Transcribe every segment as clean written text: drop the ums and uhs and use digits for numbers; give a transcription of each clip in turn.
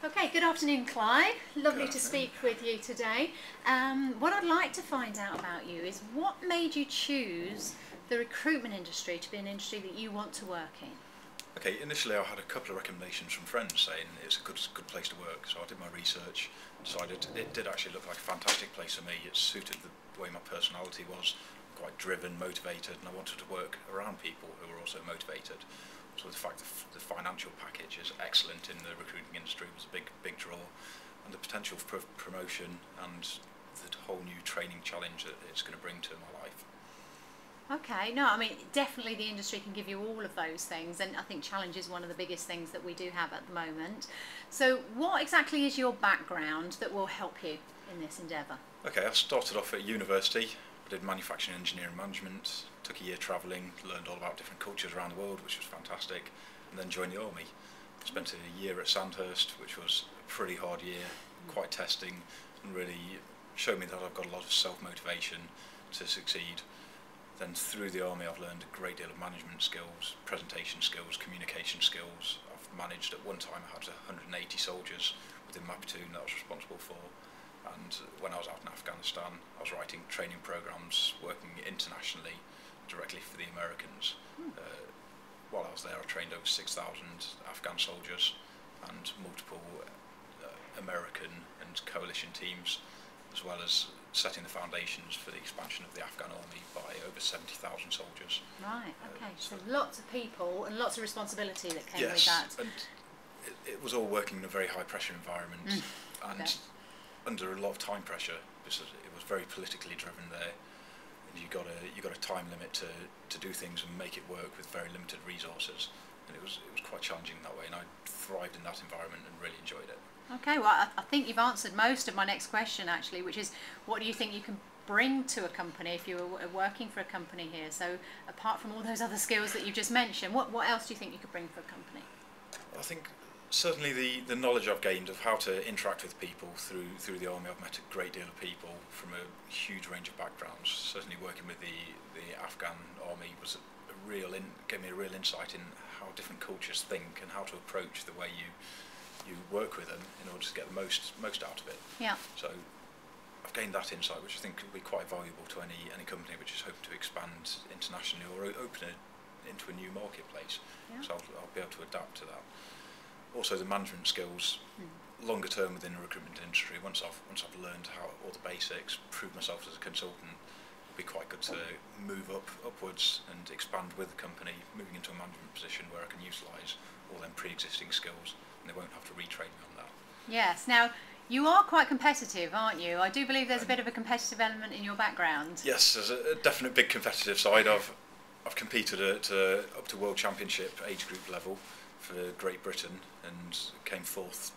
Okay, good afternoon, Clive. Lovely to speak with you today. What I'd like to find out about you is what made you choose the recruitment industry to be an industry that you want to work in? Okay, initially I had a couple of recommendations from friends saying it's a good place to work, so I did my research, decided it did actually look like a fantastic place for me. It suited the way my personality was, quite driven, motivated, and I wanted to work around people who were also motivated. So the fact that the financial package is excellent in the recruiting industry was a big draw, and the potential for promotion and the whole new training challenge that it's going to bring to my life. Okay, no, I mean, definitely the industry can give you all of those things, and I think challenge is one of the biggest things that we do have at the moment. So what exactly is your background that will help you in this endeavour? Okay, I started off at university. I did manufacturing engineering management, took a year travelling, learned all about different cultures around the world, which was fantastic, and then joined the army. Spent a year at Sandhurst, which was a pretty hard year, quite testing, and really showed me that I've got a lot of self-motivation to succeed. Then through the army I've learned a great deal of management skills, presentation skills, communication skills. I've managed, at one time I had 180 soldiers within my platoon that I was responsible for. And when I was out in Afghanistan, I was writing training programs, working internationally, directly for the Americans. While I was there, I trained over 6,000 Afghan soldiers and multiple American and coalition teams, as well as setting the foundations for the expansion of the Afghan army by over 70,000 soldiers. Right, okay, so lots of people and lots of responsibility that came Yes, with that. and it was all working in a very high pressure environment, and okay. under a lot of time pressure, because it was very politically driven there, and you got a time limit to do things and make it work with very limited resources, and it was quite challenging in that way, and I thrived in that environment and really enjoyed it. Okay, well, I think you've answered most of my next question actually, which is what do you think you can bring to a company if you were working for a company here? So apart from all those other skills that you just mentioned, what else do you think you could bring for a company? I think certainly the knowledge I've gained of how to interact with people through the army. I've met a great deal of people from a huge range of backgrounds. Certainly working with the Afghan army was gave me a real insight in how different cultures think and how to approach the way you work with them in order to get the most out of it. Yeah. So I've gained that insight, which I think will be quite valuable to any company which is hoping to expand internationally or open it into a new marketplace. Yeah. So I'll be able to adapt to that. Also the management skills, longer term within the recruitment industry, once I've learned how all the basics, proved myself as a consultant, it'll be quite good to move upwards and expand with the company, moving into a management position where I can utilise all them pre-existing skills and they won't have to retrain me on that. Yes. Now, you are quite competitive, aren't you? I do believe there's a bit of a competitive element in your background. Yes, there's a definite big competitive side. I've competed at up to World Championship age group level for Great Britain and came fourth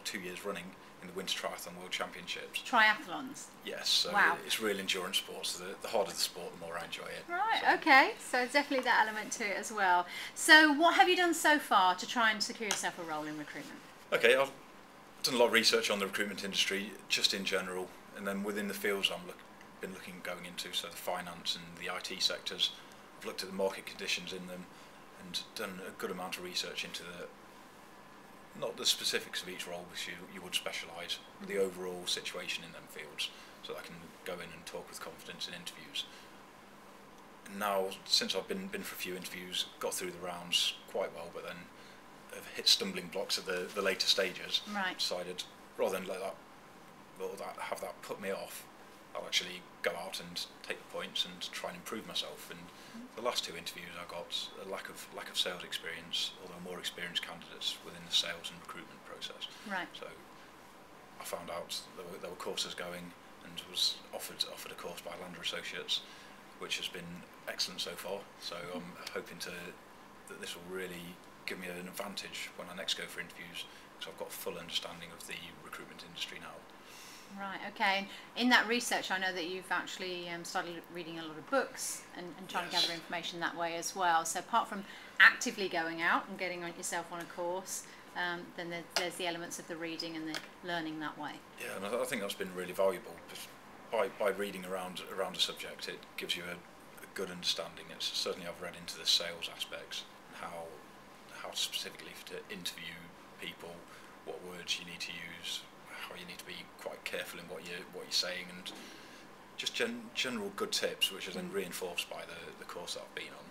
2 years running in the Winter Triathlon World Championships. Triathlons? Yes, so wow. It's real endurance sports. The harder the sport, the more I enjoy it. Right, so. Okay, so definitely that element to it as well. So what have you done so far to try and secure yourself a role in recruitment? Okay, I've done a lot of research on the recruitment industry, just in general, and then within the fields been looking going into, so the finance and the IT sectors. I've looked at the market conditions in them and done a good amount of research into not the specifics of each role, which you would specialise, but the overall situation in them fields, so that I can go in and talk with confidence in interviews. And now, since I've been for a few interviews, got through the rounds quite well, but then have hit stumbling blocks at the later stages. Right. Decided rather than have that put me off, I'll actually go out and take the points and try and improve myself. And the last two interviews I got a lack of sales experience, although more experienced candidates within the sales and recruitment process. Right. So I found out there were courses going and was offered a course by Lander Associates, which has been excellent so far. So I'm hoping that this will really give me an advantage when I next go for interviews, because I've got a full understanding of the recruitment industry now. Right, okay. And in that research, I know that you've actually started reading a lot of books and trying to gather information that way as well. So apart from actively going out and getting yourself on a course, then there's the elements of the reading and the learning that way. Yeah, and I think that's been really valuable. By reading around a subject, it gives you a good understanding. Certainly I've read into the sales aspects and how specifically to interview people, what words you need to use, how you need to be quite careful in what you're saying, and just general good tips, which are then reinforced by the course that I've been on.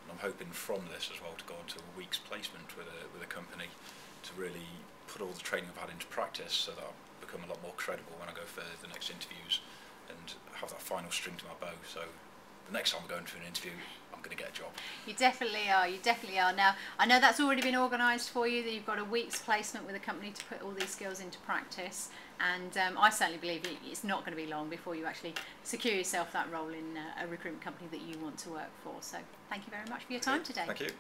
And I'm hoping from this as well to go on to a week's placement with a company to really put all the training I've had into practice, so that I'll become a lot more credible when I go for the next interviews and have that final string to my bow. So the next time I go into an interview, I'm going to get a job. You definitely are. You definitely are. Now, I know that's already been organised for you, that you've got a week's placement with a company to put all these skills into practice. And I certainly believe it's not going to be long before you actually secure yourself that role in a recruitment company that you want to work for. So thank you very much for your time today. Thank you.